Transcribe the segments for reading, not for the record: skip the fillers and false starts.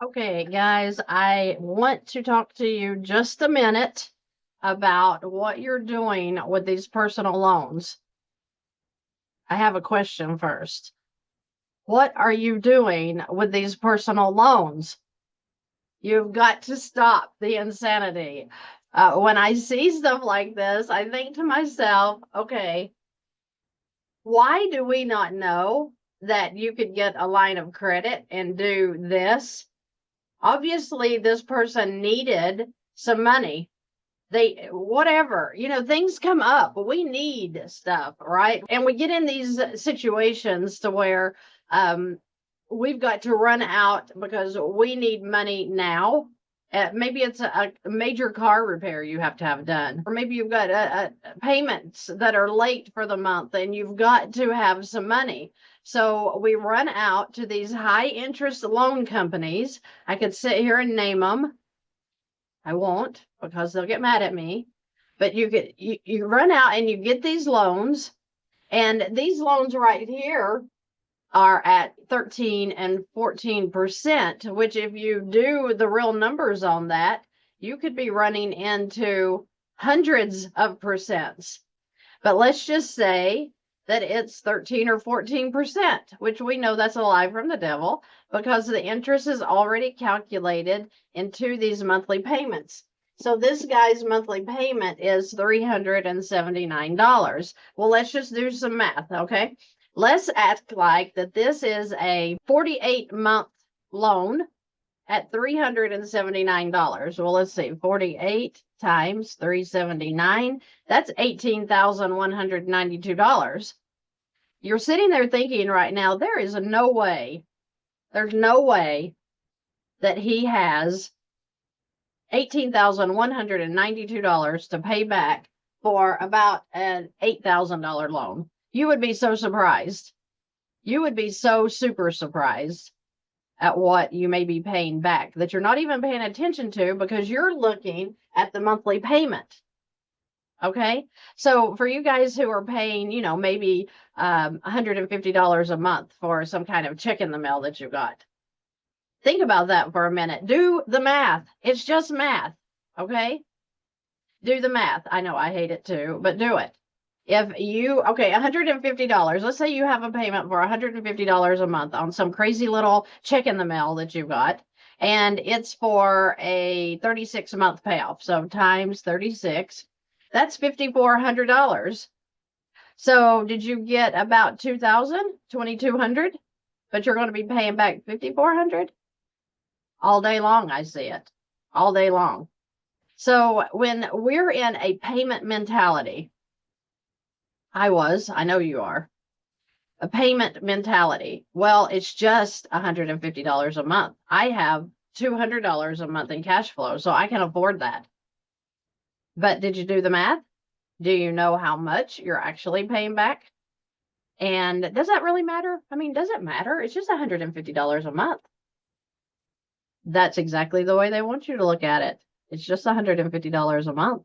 Okay, guys, I want to talk to you just a minute about what you're doing with these personal loans. I have a question first. What are you doing with these personal loans? You've got to stop the insanity. When I see stuff like this, I think to myself, okay, why do we not know that you could get a line of credit and do this? Obviously, this person needed some money. They, whatever, things come up. We need stuff, right? And we get in these situations to where we've got to run out because we need money now. Maybe it's a major car repair you have to have done, or maybe you've got payments that are late for the month and you've got to have some money. So we run out to these high interest loan companies. I could sit here and name them. I won't because they'll get mad at me. But you run out and you get these loans, and these loans right here are at 13 and 14%, which if you do the real numbers on that, you could be running into hundreds of percents. But let's just say that it's 13 or 14%, which we know that's a lie from the devil because the interest is already calculated into these monthly payments. So this guy's monthly payment is $379. Well, let's just do some math, okay? Let's act like that this is a 48-month loan at $379. Well, let's see, 48 times 379, that's $18,192. You're sitting there thinking right now, there's no way that he has $18,192 to pay back for about an $8,000 loan. You would be so surprised. You would be so super surprised at what you may be paying back that you're not even paying attention to because you're looking at the monthly payment. Okay. So for you guys who are paying, maybe $150 a month for some kind of check in the mail that you got, think about that for a minute. Do the math. It's just math. Okay. Do the math. I know I hate it too, but do it. If you, okay, $150, let's say you have a payment for $150 a month on some crazy little check in the mail that you got, and it's for a 36-month payoff. So times 36, that's $5,400. So did you get about 2,200? But you're going to be paying back 5,400 all day long. I see it all day long. So when we're in a payment mentality, I know you are, a payment mentality. Well, it's just $150 a month. I have $200 a month in cash flow, so I can afford that. But did you do the math? Do you know how much you're actually paying back? And does that really matter? I mean, does it matter? It's just $150 a month. That's exactly the way they want you to look at it. It's just $150 a month.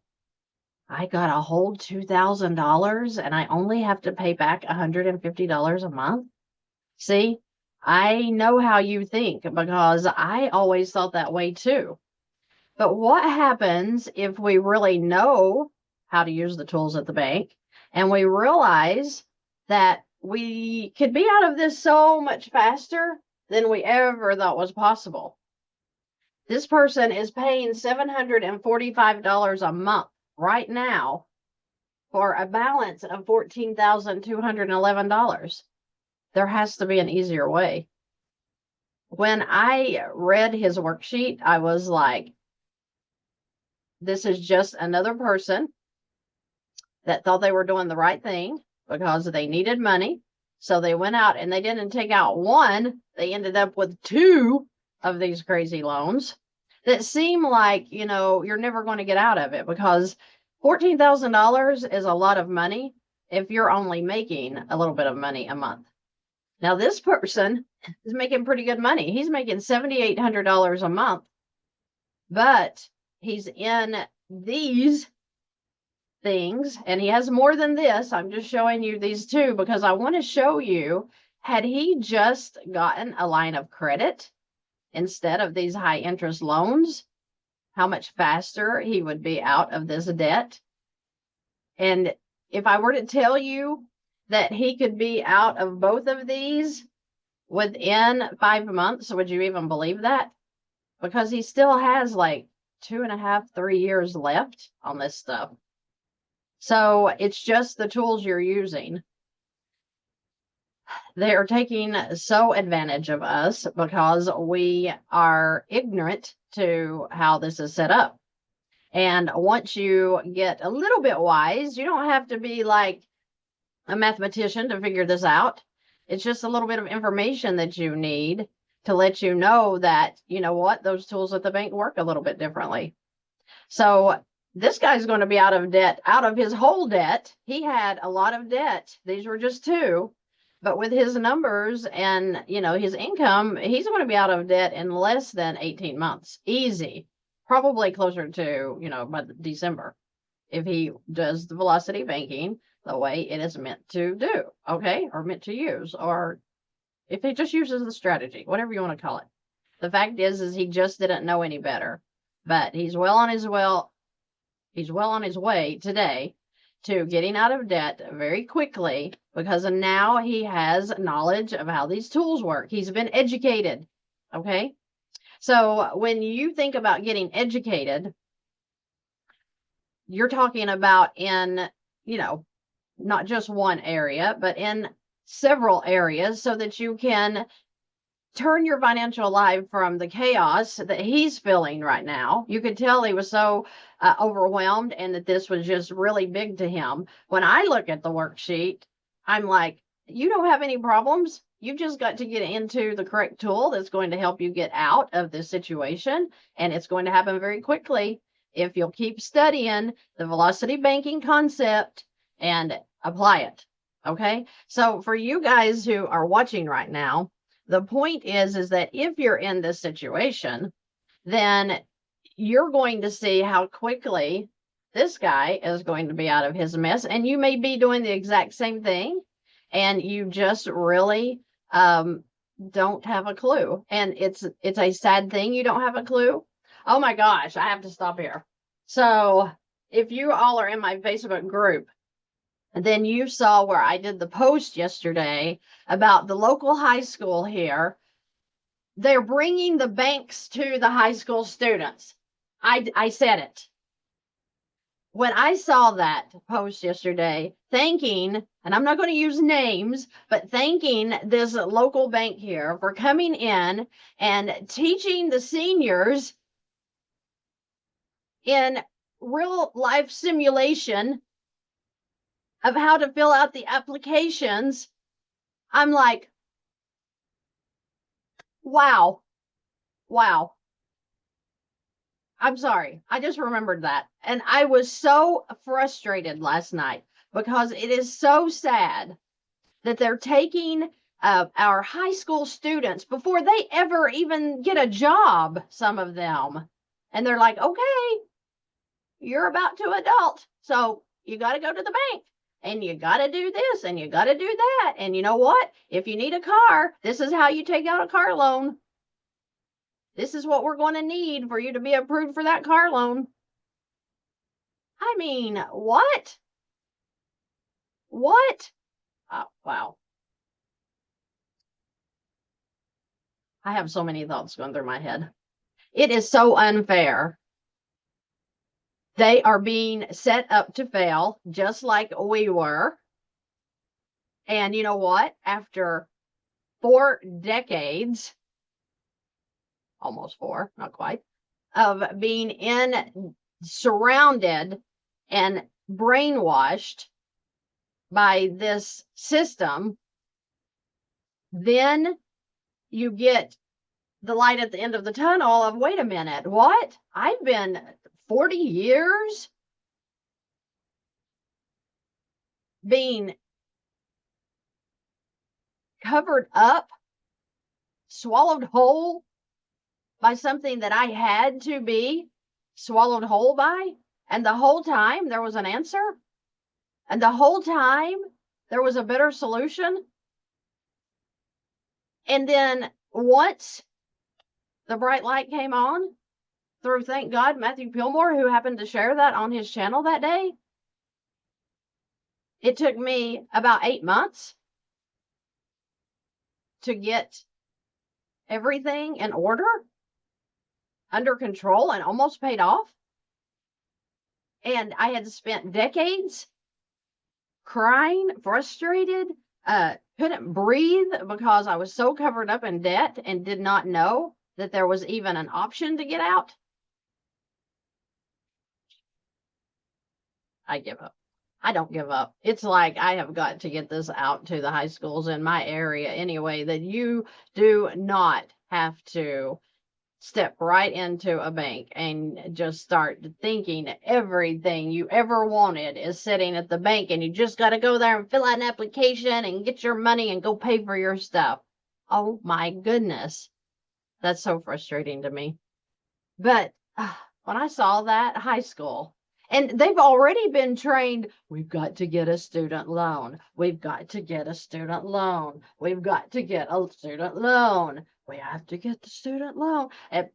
I got a whole $2,000 and I only have to pay back $150 a month. See, I know how you think because I always thought that way too. But what happens if we really know how to use the tools at the bank and we realize that we could be out of this so much faster than we ever thought was possible? This person is paying $745 a month right now for a balance of $14,211. There has to be an easier way. When I read his worksheet, I was like, this is just another person that thought they were doing the right thing because they needed money. So they went out and they didn't take out one. They ended up with two of these crazy loans that seem like, you're never going to get out of it because $14,000 is a lot of money if you're only making a little bit of money a month. Now, this person is making pretty good money. He's making $7,800 a month, but he's in these things and he has more than this. I'm just showing you these two because I want to show you, had he just gotten a line of credit, instead of these high interest loans, how much faster he would be out of this debt. And if I were to tell you that he could be out of both of these within 5 months, would you even believe that? Because he still has like 2.5, 3 years left on this stuff. So it's just the tools you're using. They are taking so advantage of us because we are ignorant to how this is set up. And once you get a little bit wise, you don't have to be like a mathematician to figure this out. It's just a little bit of information that you need to let you know that, you know what, those tools at the bank work a little bit differently. So this guy's going to be out of debt, out of his whole debt. He had a lot of debt. These were just two. But with his numbers and, you know, his income, he's going to be out of debt in less than 18 months. Easy. Probably closer to, you know, by December, if he does the velocity banking the way it is meant to do, okay, or meant to use, or if he just uses the strategy, whatever you want to call it. The fact is he just didn't know any better, but he's well on his way today to getting out of debt very quickly, because now he has knowledge of how these tools work. He's been educated, okay? So when you think about getting educated, you're talking about in, you know, not just one area, but in several areas, so that you can turn your financial life from the chaos that he's feeling right now. You could tell he was so overwhelmed, and that this was just really big to him. When I look at the worksheet, I'm like, you don't have any problems. You've just got to get into the correct tool that's going to help you get out of this situation. And it's going to happen very quickly if you'll keep studying the velocity banking concept and apply it. Okay. So for you guys who are watching right now, the point is that if you're in this situation, then you're going to see how quickly this guy is going to be out of his mess. And you may be doing the exact same thing, and you just really don't have a clue. And it's a sad thing you don't have a clue. Oh my gosh, I have to stop here. So if you all are in my Facebook group, then you saw where I did the post yesterday about the local high school here. They're bringing the banks to the high school students. I said it. When I saw that post yesterday, thanking, and I'm not going to use names, but thanking this local bank here for coming in and teaching the seniors in real life simulation of how to fill out the applications, I'm like, wow. I'm sorry. I just remembered that. And I was so frustrated last night, because it is so sad that they're taking our high school students before they ever even get a job, some of them. And they're like, okay, you're about to adult, so you got to go to the bank, and you got to do this, and you got to do that. And you know what? If you need a car, this is how you take out a car loan. This is what we're going to need for you to be approved for that car loan. I mean, what? What? Oh, wow. I have so many thoughts going through my head. It is so unfair. They are being set up to fail, just like we were. And you know what? After 4 decades, almost 4, not quite, of being surrounded and brainwashed by this system, then you get the light at the end of the tunnel of, wait a minute, what? I've been 40 years being covered up, swallowed whole by something that I had to be swallowed whole by. And the whole time there was an answer. And the whole time there was a better solution. And then once the bright light came on through, thank God, Matthew Pillmore, who happened to share that on his channel that day. It took me about 8 months to get everything in order, under control, and almost paid off. And I had spent decades crying, frustrated, couldn't breathe because I was so covered up in debt and did not know that there was even an option to get out. I give up. I don't give up. It's like I have got to get this out to the high schools in my area anyway, that you do not have to step right into a bank and just start thinking everything you ever wanted is sitting at the bank, and you just got to go there and fill out an application and get your money and go pay for your stuff. Oh my goodness. That's so frustrating to me. But when I saw that, high school, and they've already been trained, we've got to get a student loan. We've got to get a student loan. We've got to get a student loan. We have to get the student loan. And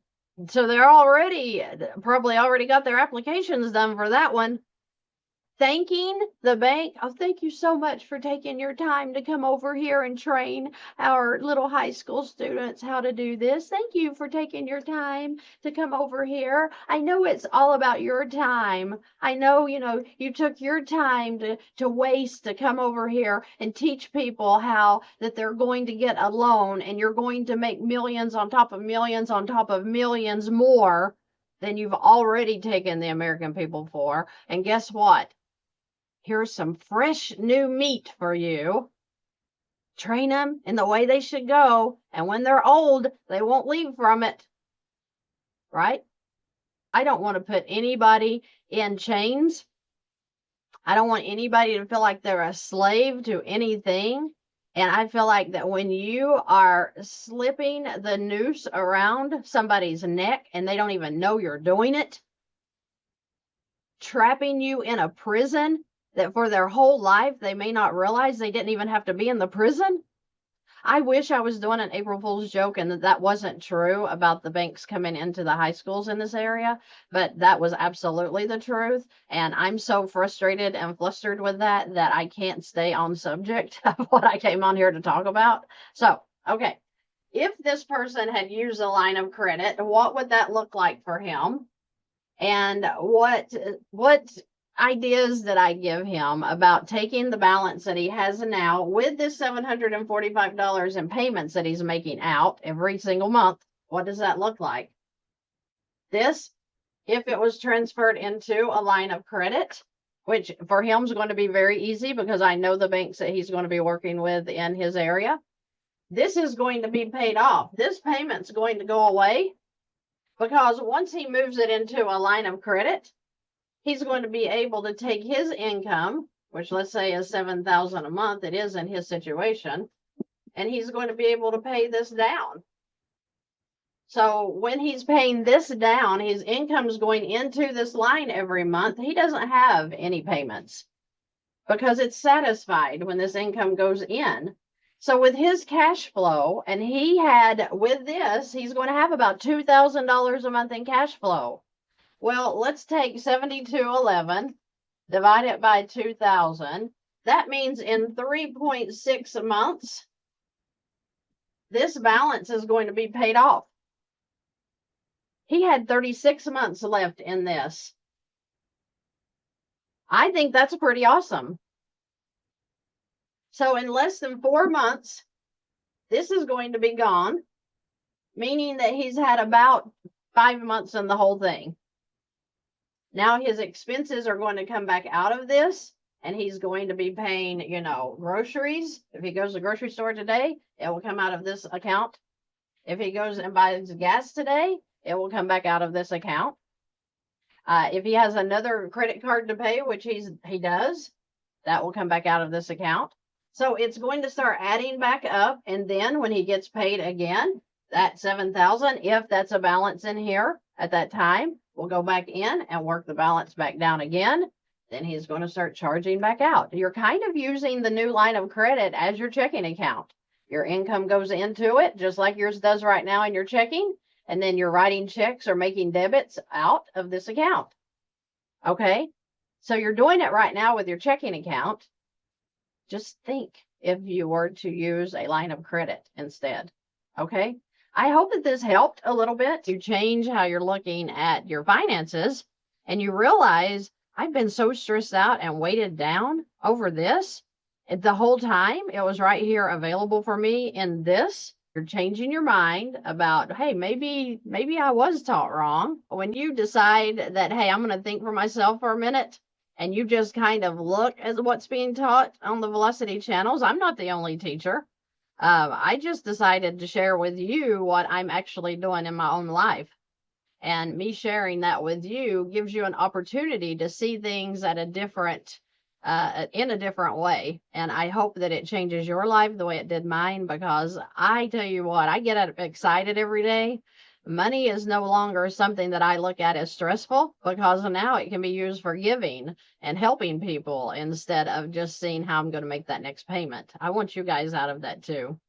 so they're probably already got their applications done for that one. Thanking the bank. Oh, thank you so much for taking your time to come over here and train our little high school students how to do this. Thank you for taking your time to come over here. I know it's all about your time. I know, you took your time to waste to come over here and teach people how that they're going to get a loan, and you're going to make millions on top of millions on top of millions more than you've already taken the American people for. And guess what? Here's some fresh new meat for you. Train them in the way they should go. And when they're old, they won't leave from it. Right? I don't want to put anybody in chains. I don't want anybody to feel like they're a slave to anything. And I feel like that when you are slipping the noose around somebody's neck and they don't even know you're doing it, trapping you in a prison that for their whole life, they may not realize they didn't even have to be in the prison. I wish I was doing an April Fool's joke and that wasn't true about the banks coming into the high schools in this area, but that was absolutely the truth. And I'm so frustrated and flustered with that I can't stay on subject of what I came on here to talk about. So, okay, if this person had used a line of credit, what would that look like for him? And what ideas that I give him about taking the balance that he has now with this $745 in payments that he's making out every single month? What does that look like? This, if it was transferred into a line of credit, which for him is going to be very easy because I know the banks that he's going to be working with in his area, this is going to be paid off. This payment's going to go away because once he moves it into a line of credit, he's going to be able to take his income, which let's say is $7,000 a month. It is in his situation, and he's going to be able to pay this down. So when he's paying this down, his income is going into this line every month. He doesn't have any payments because it's satisfied when this income goes in. So with his cash flow, and he had with this, he's going to have about $2,000 a month in cash flow. Well, let's take 7211, divide it by 2,000. That means in 3.6 months, this balance is going to be paid off. He had 36 months left in this. I think that's pretty awesome. So in less than 4 months, this is going to be gone, meaning that he's had about 5 months in the whole thing. Now his expenses are going to come back out of this, and he's going to be paying, groceries. If he goes to the grocery store today, it will come out of this account. If he goes and buys gas today, it will come back out of this account. If he has another credit card to pay, which he does, that will come back out of this account. So it's going to start adding back up, and then when he gets paid again, that $7,000, if that's a balance in here at that time, we'll go back in and work the balance back down again. Then he's going to start charging back out. You're kind of using the new line of credit as your checking account. Your income goes into it, just like yours does right now in your checking. and then you're writing checks or making debits out of this account. Okay. So you're doing it right now with your checking account. Just think if you were to use a line of credit instead. Okay. I hope that this helped a little bit. You change how you're looking at your finances and you realize I've been so stressed out and weighted down over this. The whole time it was right here available for me in this. You're changing your mind about, hey, maybe I was taught wrong. When you decide that, hey, I'm going to think for myself for a minute, and you just kind of look at what's being taught on the Velocity channels, I'm not the only teacher. I just decided to share with you what I'm actually doing in my own life. And me sharing that with you gives you an opportunity to see things at a different, in a different way. And I hope that it changes your life the way it did mine, because I tell you what, I get excited every day. Money is no longer something that I look at as stressful, because now it can be used for giving and helping people instead of just seeing how I'm going to make that next payment. I want you guys out of that too.